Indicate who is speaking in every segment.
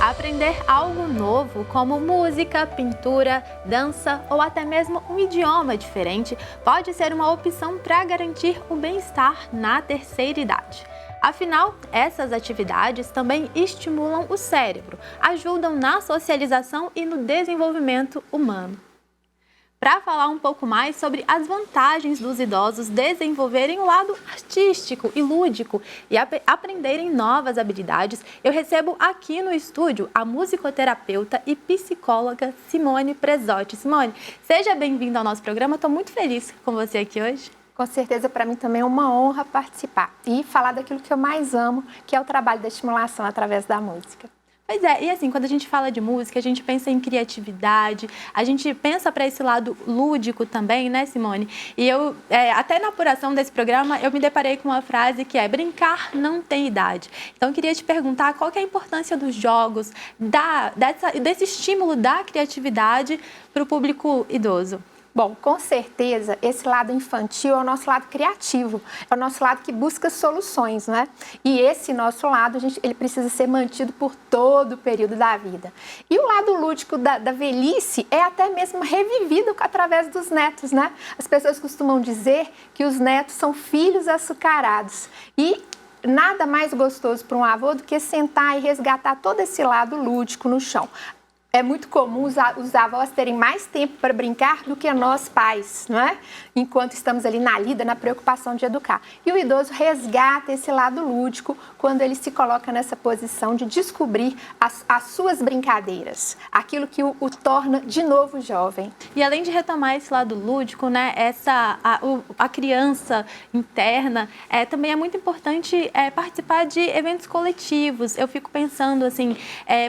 Speaker 1: Aprender algo novo, como música, pintura, dança ou até mesmo um idioma diferente, pode ser uma opção para garantir o bem-estar na terceira idade. Afinal, essas atividades também estimulam o cérebro, ajudam na socialização e no desenvolvimento humano. Para falar um pouco mais sobre as vantagens dos idosos desenvolverem o lado artístico e lúdico e aprenderem novas habilidades, eu recebo aqui no estúdio a musicoterapeuta e psicóloga Simone Presotti. Simone, seja bem-vinda ao nosso programa, estou muito feliz com você aqui hoje.
Speaker 2: Com certeza, para mim também é uma honra participar e falar daquilo que eu mais amo, que é o trabalho da estimulação através da música.
Speaker 1: Pois é, e assim, quando a gente fala de música, a gente pensa em criatividade, a gente pensa para esse lado lúdico também, né, Simone? E eu, até na apuração desse programa, eu me deparei com uma frase que é: brincar não tem idade. Então, eu queria te perguntar qual que é a importância dos jogos, desse estímulo da criatividade para o público idoso.
Speaker 2: Bom, com certeza, esse lado infantil é o nosso lado criativo, é o nosso lado que busca soluções, não é? E esse nosso lado, ele precisa ser mantido por todo o período da vida. E o lado lúdico da velhice é até mesmo revivido através dos netos, né? As pessoas costumam dizer que os netos são filhos açucarados. E nada mais gostoso para um avô do que sentar e resgatar todo esse lado lúdico no chão. É muito comum os avós terem mais tempo para brincar do que nós pais, não é? Enquanto estamos ali na lida, na preocupação de educar. E o idoso resgata esse lado lúdico quando ele se coloca nessa posição de descobrir as suas brincadeiras, aquilo que o torna de novo jovem.
Speaker 1: E além de retomar esse lado lúdico, né, a criança interna, também é muito importante participar de eventos coletivos. Eu fico pensando assim,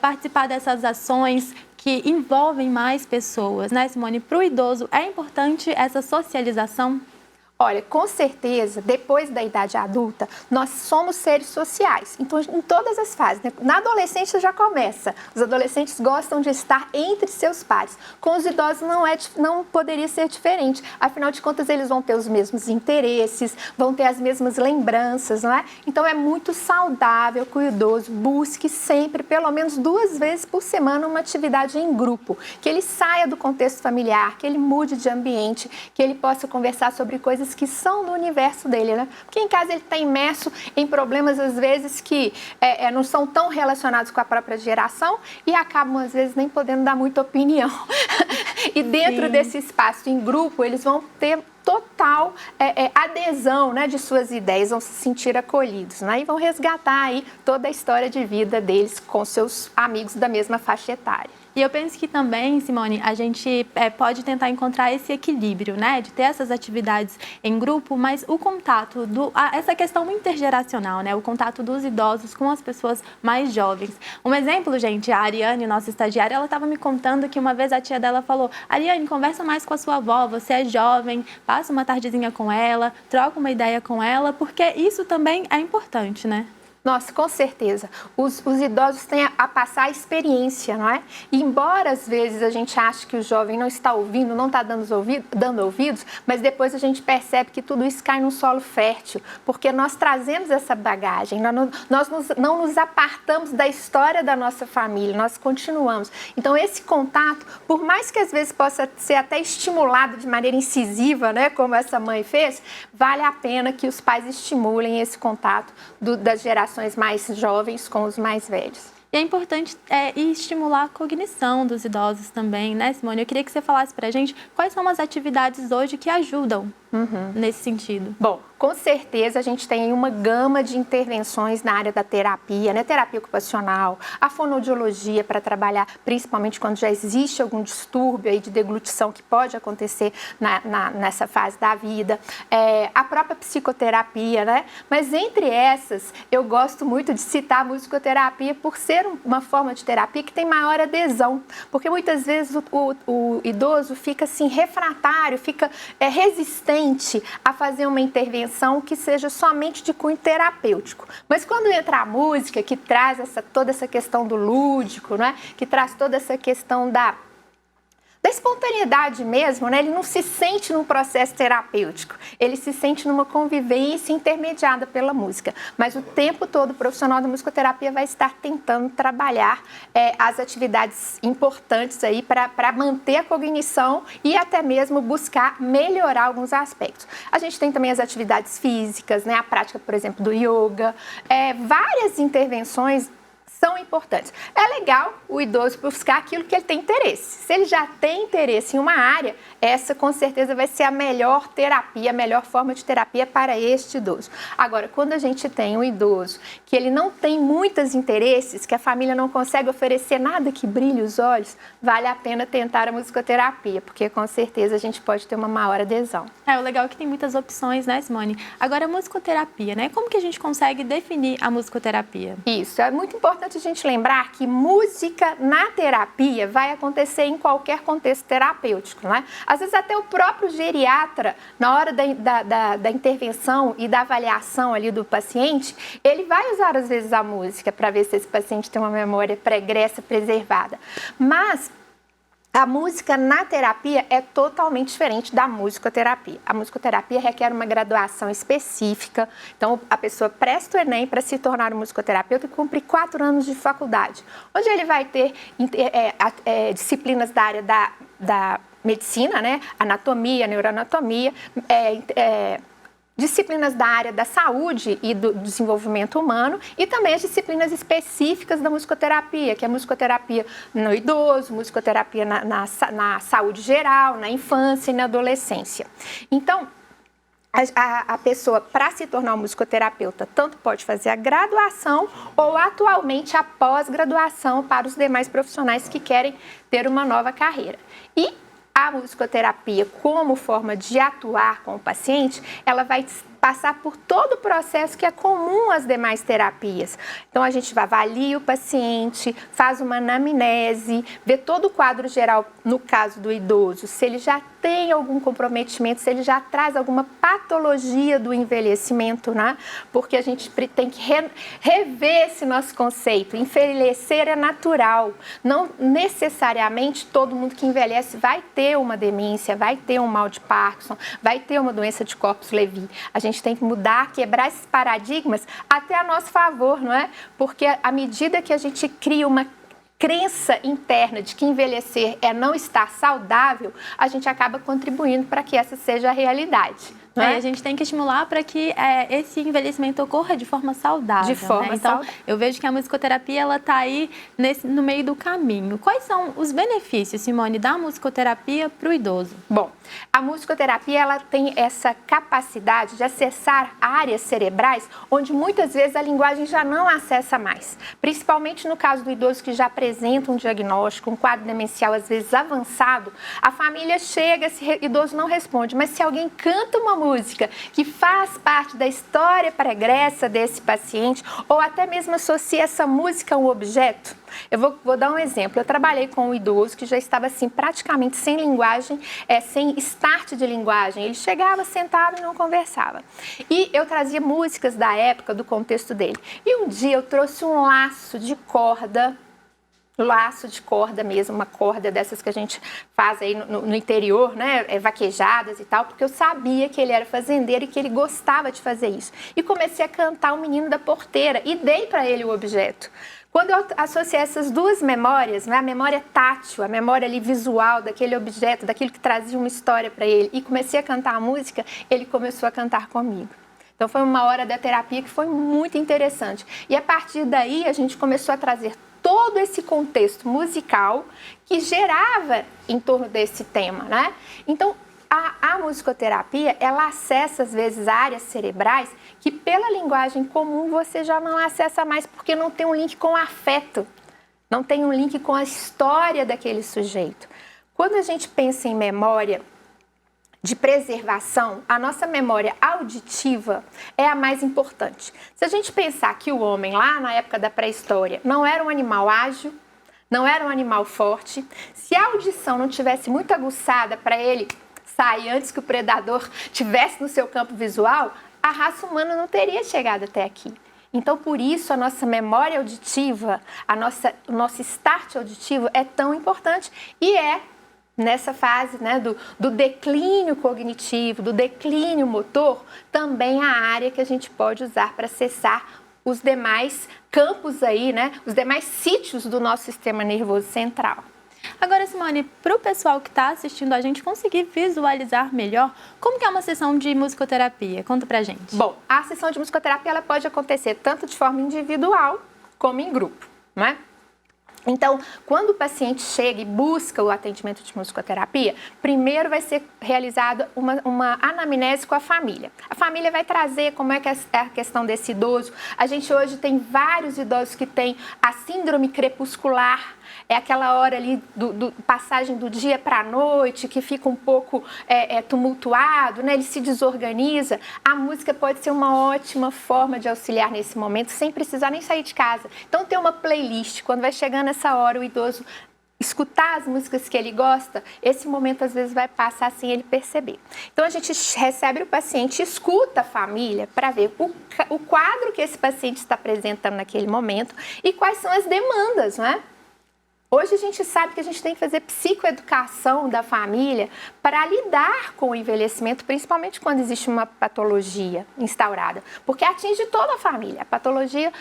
Speaker 1: participar dessas ações que envolvem mais pessoas, né, Simone? Para o idoso é importante essa socialização?
Speaker 2: Olha, com certeza, depois da idade adulta, nós somos seres sociais. Então, em todas as fases, né? Na adolescência já começa. Os adolescentes gostam de estar entre seus pares. Com os idosos não poderia ser diferente. Afinal de contas, eles vão ter os mesmos interesses, vão ter as mesmas lembranças, não é? Então, é muito saudável que o idoso busque sempre, pelo menos 2 vezes por semana, uma atividade em grupo. Que ele saia do contexto familiar, que ele mude de ambiente, que ele possa conversar sobre coisas que são do universo dele, né? Porque em casa ele está imerso em problemas, às vezes, que não são tão relacionados com a própria geração e acabam, às vezes, nem podendo dar muita opinião. E dentro desse espaço em grupo, eles vão ter total adesão, né, de suas ideias, vão se sentir acolhidos, né? E vão resgatar aí toda a história de vida deles com seus amigos da mesma faixa etária.
Speaker 1: E eu penso que também, Simone, a gente pode tentar encontrar esse equilíbrio, né? De ter essas atividades em grupo, mas o contato, essa questão intergeracional, né? O contato dos idosos com as pessoas mais jovens. Um exemplo, gente, a Ariane, nossa estagiária, ela estava me contando que uma vez a tia dela falou: Ariane, conversa mais com a sua avó, você é jovem, passa uma tardezinha com ela, troca uma ideia com ela, porque isso também é importante, né?
Speaker 2: Nossa, com certeza. Os idosos têm a passar a experiência, não é? E embora às vezes a gente ache que o jovem não está ouvindo, não está dando ouvidos, mas depois a gente percebe que tudo isso cai num solo fértil, porque nós trazemos essa bagagem, nós não nos apartamos da história da nossa família, nós continuamos. Então esse contato, por mais que às vezes possa ser até estimulado de maneira incisiva, né, como essa mãe fez, vale a pena que os pais estimulem esse contato das gerações mais jovens com os mais velhos.
Speaker 1: E é importante estimular a cognição dos idosos também, né, Simone? Eu queria que você falasse pra gente quais são as atividades hoje que ajudam nesse sentido.
Speaker 2: Bom, com certeza a gente tem uma gama de intervenções na área da terapia, né? Terapia ocupacional, a fonoaudiologia para trabalhar, principalmente quando já existe algum distúrbio aí de deglutição que pode acontecer nessa fase da vida, a própria psicoterapia, né? Mas entre essas, eu gosto muito de citar a musicoterapia por ser uma forma de terapia que tem maior adesão, porque muitas vezes o idoso fica assim refratário, fica resistente a fazer uma intervenção que seja somente de cunho terapêutico. Mas quando entra a música, que traz toda essa questão do lúdico, né? Que traz toda essa questão da espontaneidade mesmo, né? Ele não se sente num processo terapêutico, ele se sente numa convivência intermediada pela música. Mas o tempo todo o profissional da musicoterapia vai estar tentando trabalhar as atividades importantes aí para manter a cognição e até mesmo buscar melhorar alguns aspectos. A gente tem também as atividades físicas, né? A prática, por exemplo, do yoga, várias intervenções são importantes. É legal o idoso buscar aquilo que ele tem interesse. Se ele já tem interesse em uma área, essa com certeza vai ser a melhor terapia, a melhor forma de terapia para este idoso. Agora, quando a gente tem um idoso que ele não tem muitos interesses, que a família não consegue oferecer nada que brilhe os olhos, vale a pena tentar a musicoterapia, porque com certeza a gente pode ter uma maior adesão.
Speaker 1: O legal é que tem muitas opções, né, Simone? Agora, a musicoterapia, né? Como que a gente consegue definir a musicoterapia?
Speaker 2: Isso, é muito importante a gente lembrar que música na terapia vai acontecer em qualquer contexto terapêutico, né? Às vezes até o próprio geriatra, na hora da intervenção e da avaliação ali do paciente, ele vai usar às vezes a música para ver se esse paciente tem uma memória pregressa preservada. Mas a música na terapia é totalmente diferente da musicoterapia. A musicoterapia requer uma graduação específica, então a pessoa presta o Enem para se tornar um musicoterapeuta e cumpre 4 anos de faculdade, onde ele vai ter disciplinas da área da medicina, né? Anatomia, neuroanatomia, disciplinas da área da saúde e do desenvolvimento humano e também as disciplinas específicas da musicoterapia, que é a musicoterapia no idoso, musicoterapia na saúde geral, na infância e na adolescência. Então, a pessoa, para se tornar um musicoterapeuta, tanto pode fazer a graduação ou atualmente a pós-graduação para os demais profissionais que querem ter uma nova carreira. E a musicoterapia, como forma de atuar com o paciente, ela vai passar por todo o processo que é comum às demais terapias. Então, a gente avalia o paciente, faz uma anamnese, vê todo o quadro geral, no caso do idoso, se ele já tem algum comprometimento, se ele já traz alguma patologia do envelhecimento, né? Porque a gente tem que rever esse nosso conceito. Envelhecer é natural. Não necessariamente todo mundo que envelhece vai ter uma demência, vai ter um mal de Parkinson, vai ter uma doença de Corpus-Levy. A gente tem que mudar, quebrar esses paradigmas até a nosso favor, não é? Porque à medida que a gente cria uma crença interna de que envelhecer é não estar saudável, a gente acaba contribuindo para que essa seja a realidade.
Speaker 1: A gente tem que estimular para que esse envelhecimento ocorra de forma saudável.
Speaker 2: De forma
Speaker 1: Então,
Speaker 2: saudável.
Speaker 1: Eu vejo que a musicoterapia está aí no meio do caminho. Quais são os benefícios, Simone, da musicoterapia para o idoso?
Speaker 2: Bom, a musicoterapia ela tem essa capacidade de acessar áreas cerebrais onde muitas vezes a linguagem já não acessa mais. Principalmente no caso do idoso que já apresenta um diagnóstico, um quadro demencial às vezes avançado, a família chega, esse idoso não responde, mas se alguém canta uma música que faz parte da história pregressa desse paciente ou até mesmo associa essa música a um objeto. Eu vou dar um exemplo. Eu trabalhei com um idoso que já estava assim praticamente sem linguagem, sem start de linguagem. Ele chegava sentado e não conversava. E eu trazia músicas da época, do contexto dele. E um dia eu trouxe um laço de corda mesmo, uma corda dessas que a gente faz aí no interior, né, vaquejadas e tal, porque eu sabia que ele era fazendeiro e que ele gostava de fazer isso. E comecei a cantar O Menino da Porteira e dei para ele o objeto. Quando eu associei essas duas memórias, né, a memória tátil, a memória ali visual daquele objeto, daquilo que trazia uma história para ele, e comecei a cantar a música, ele começou a cantar comigo. Então foi uma hora da terapia que foi muito interessante. E a partir daí a gente começou a trazer todo esse contexto musical que gerava em torno desse tema, né? Então, a musicoterapia, ela acessa, às vezes, áreas cerebrais que, pela linguagem comum, você já não acessa mais, porque não tem um link com o afeto, não tem um link com a história daquele sujeito. Quando a gente pensa em memória de preservação, a nossa memória auditiva é a mais importante. Se a gente pensar que o homem, lá na época da pré-história, não era um animal ágil, não era um animal forte, se a audição não tivesse muito aguçada para ele sair antes que o predador tivesse no seu campo visual, a raça humana não teria chegado até aqui. Então, por isso, a nossa memória auditiva, o nosso start auditivo é tão importante e é nessa fase, né, do declínio cognitivo, do declínio motor, também a área que a gente pode usar para acessar os demais campos aí, né, os demais sítios do nosso sistema nervoso central.
Speaker 1: Agora, Simone, para o pessoal que está assistindo a gente conseguir visualizar melhor, como que é uma sessão de musicoterapia? Conta pra gente.
Speaker 2: Bom, a sessão de musicoterapia ela pode acontecer tanto de forma individual como em grupo, não é? Então, quando o paciente chega e busca o atendimento de musicoterapia, primeiro vai ser realizada uma anamnese com a família. A família vai trazer como é que é a questão desse idoso. A gente hoje tem vários idosos que têm a síndrome crepuscular. É aquela hora ali do passagem do dia para a noite, que fica um pouco tumultuado, né? Ele se desorganiza. A música pode ser uma ótima forma de auxiliar nesse momento, sem precisar nem sair de casa. Então, ter uma playlist, quando vai chegando essa hora, o idoso escutar as músicas que ele gosta, esse momento às vezes vai passar sem ele perceber. Então, a gente recebe o paciente, escuta a família para ver o quadro que esse paciente está apresentando naquele momento e quais são as demandas, não é? Hoje a gente sabe que a gente tem que fazer psicoeducação da família para lidar com o envelhecimento, principalmente quando existe uma patologia instaurada, porque atinge toda a família. A patologia,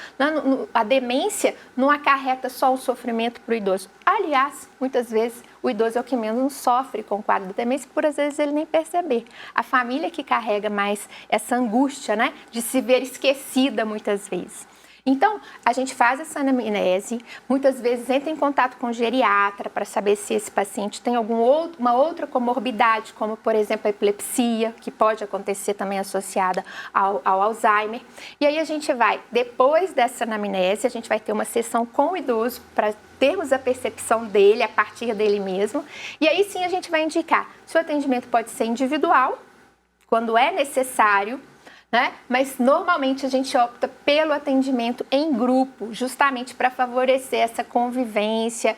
Speaker 2: a demência não acarreta só o sofrimento para o idoso. Aliás, muitas vezes o idoso é o que menos sofre com o quadro de demência, por às vezes ele nem perceber. A família que carrega mais essa angústia, né, de se ver esquecida muitas vezes. Então, a gente faz essa anamnese, muitas vezes entra em contato com o geriatra para saber se esse paciente tem uma outra comorbidade, como, por exemplo, a epilepsia, que pode acontecer também associada ao Alzheimer. E aí a gente vai, depois dessa anamnese, a gente vai ter uma sessão com o idoso para termos a percepção dele, a partir dele mesmo. E aí sim a gente vai indicar se o atendimento pode ser individual, quando é necessário, né? Mas normalmente a gente opta pelo atendimento em grupo, justamente para favorecer essa convivência,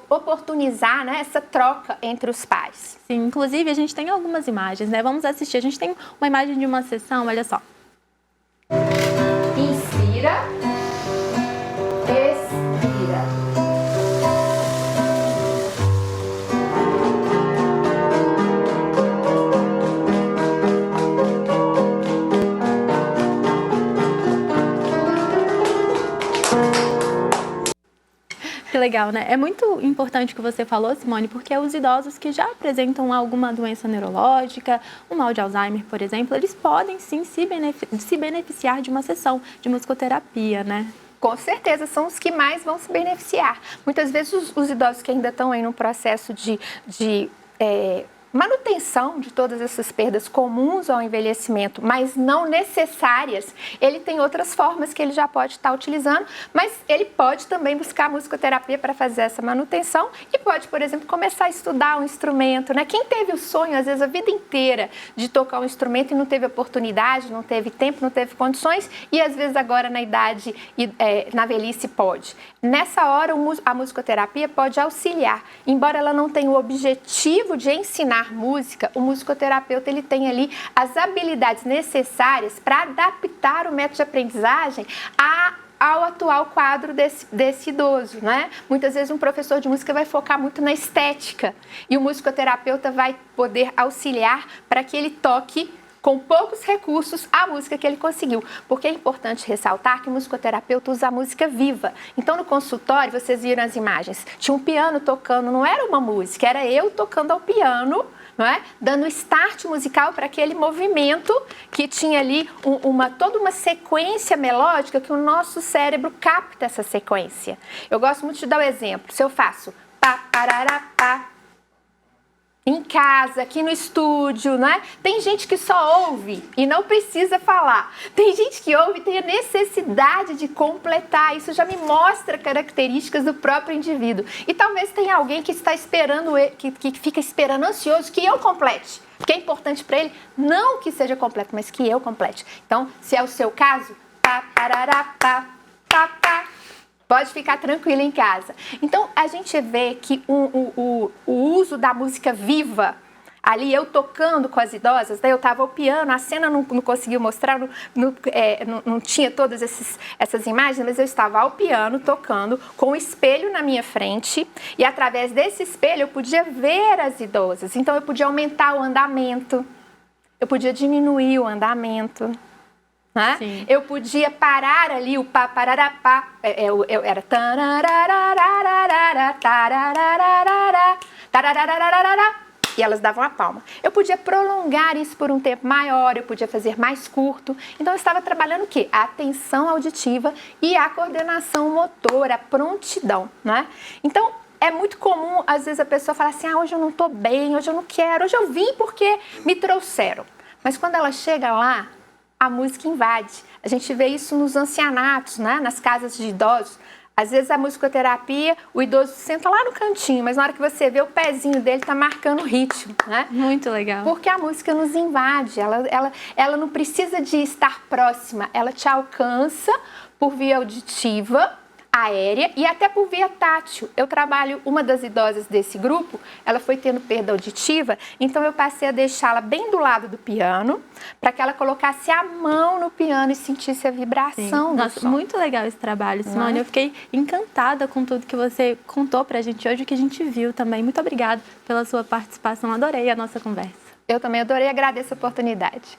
Speaker 2: oportunizar, né, essa troca entre os pares.
Speaker 1: Sim, inclusive a gente tem algumas imagens, né? Vamos assistir. A gente tem uma imagem de uma sessão, olha só.
Speaker 2: Inspira, expira.
Speaker 1: Que legal, né? É muito importante o que você falou, Simone, porque os idosos que já apresentam alguma doença neurológica, um mal de Alzheimer, por exemplo, eles podem sim se beneficiar de uma sessão de musicoterapia, né?
Speaker 2: Com certeza, são os que mais vão se beneficiar. Muitas vezes os idosos que ainda estão aí no processo de manutenção de todas essas perdas comuns ao envelhecimento, mas não necessárias, ele tem outras formas que ele já pode estar utilizando, mas ele pode também buscar musicoterapia para fazer essa manutenção e pode, por exemplo, começar a estudar um instrumento, né? Quem teve o sonho, às vezes, a vida inteira de tocar um instrumento e não teve oportunidade, não teve tempo, não teve condições e, às vezes, agora na idade, na velhice, pode. Nessa hora, a musicoterapia pode auxiliar, embora ela não tenha o objetivo de ensinar música, o musicoterapeuta ele tem ali as habilidades necessárias para adaptar o método de aprendizagem ao atual quadro desse idoso, né? Muitas vezes um professor de música vai focar muito na estética e o musicoterapeuta vai poder auxiliar para que ele toque com poucos recursos a música que ele conseguiu, porque é importante ressaltar que o musicoterapeuta usa a música viva. Então, no consultório, vocês viram as imagens, tinha um piano tocando, não era uma música, era eu tocando ao piano, não é? Dando start musical para aquele movimento que tinha ali toda uma sequência melódica que o nosso cérebro capta essa sequência. Eu gosto muito de dar o exemplo, se eu faço pá, parará, pá, em casa, aqui no estúdio, né? Tem gente que só ouve e não precisa falar. Tem gente que ouve e tem a necessidade de completar. Isso já me mostra características do próprio indivíduo. E talvez tenha alguém que está esperando, que fica esperando ansioso que eu complete. Porque é importante para ele, não que seja completo, mas que eu complete. Então, se é o seu caso, pá, parará, pá, pá, pá. Pode ficar tranquilo em casa. Então, a gente vê que o uso da música viva, ali eu tocando com as idosas, daí eu estava ao piano, a cena não conseguiu mostrar, não tinha todas essas imagens, mas eu estava ao piano tocando com o espelho na minha frente e através desse espelho eu podia ver as idosas, então eu podia aumentar o andamento, eu podia diminuir o andamento. Né? Eu podia parar ali o pá, pararapá, era e elas davam a palma. Eu podia prolongar isso por um tempo maior, eu podia fazer mais curto. Então eu estava trabalhando o quê? A atenção auditiva e a coordenação motora, a prontidão, né? Então é muito comum, às vezes a pessoa fala assim, hoje eu não estou bem, hoje eu não quero, hoje eu vim porque me trouxeram. Mas quando ela chega lá, a música invade. A gente vê isso nos ancianatos, né? Nas casas de idosos. Às vezes a musicoterapia, o idoso senta lá no cantinho, mas na hora que você vê, o pezinho dele está marcando o ritmo, né?
Speaker 1: Muito legal.
Speaker 2: Porque a música nos invade, ela não precisa de estar próxima, ela te alcança por via auditiva, aérea e até por via tátil. Eu trabalho, uma das idosas desse grupo, ela foi tendo perda auditiva, então eu passei a deixá-la bem do lado do piano, para que ela colocasse a mão no piano e sentisse a vibração do
Speaker 1: Nossa,
Speaker 2: som.
Speaker 1: muito legal esse trabalho, Simone. Eu fiquei encantada com tudo que você contou pra gente hoje, que a gente viu também. Muito obrigada pela sua participação, adorei a nossa conversa.
Speaker 2: Eu também adorei, agradeço a oportunidade.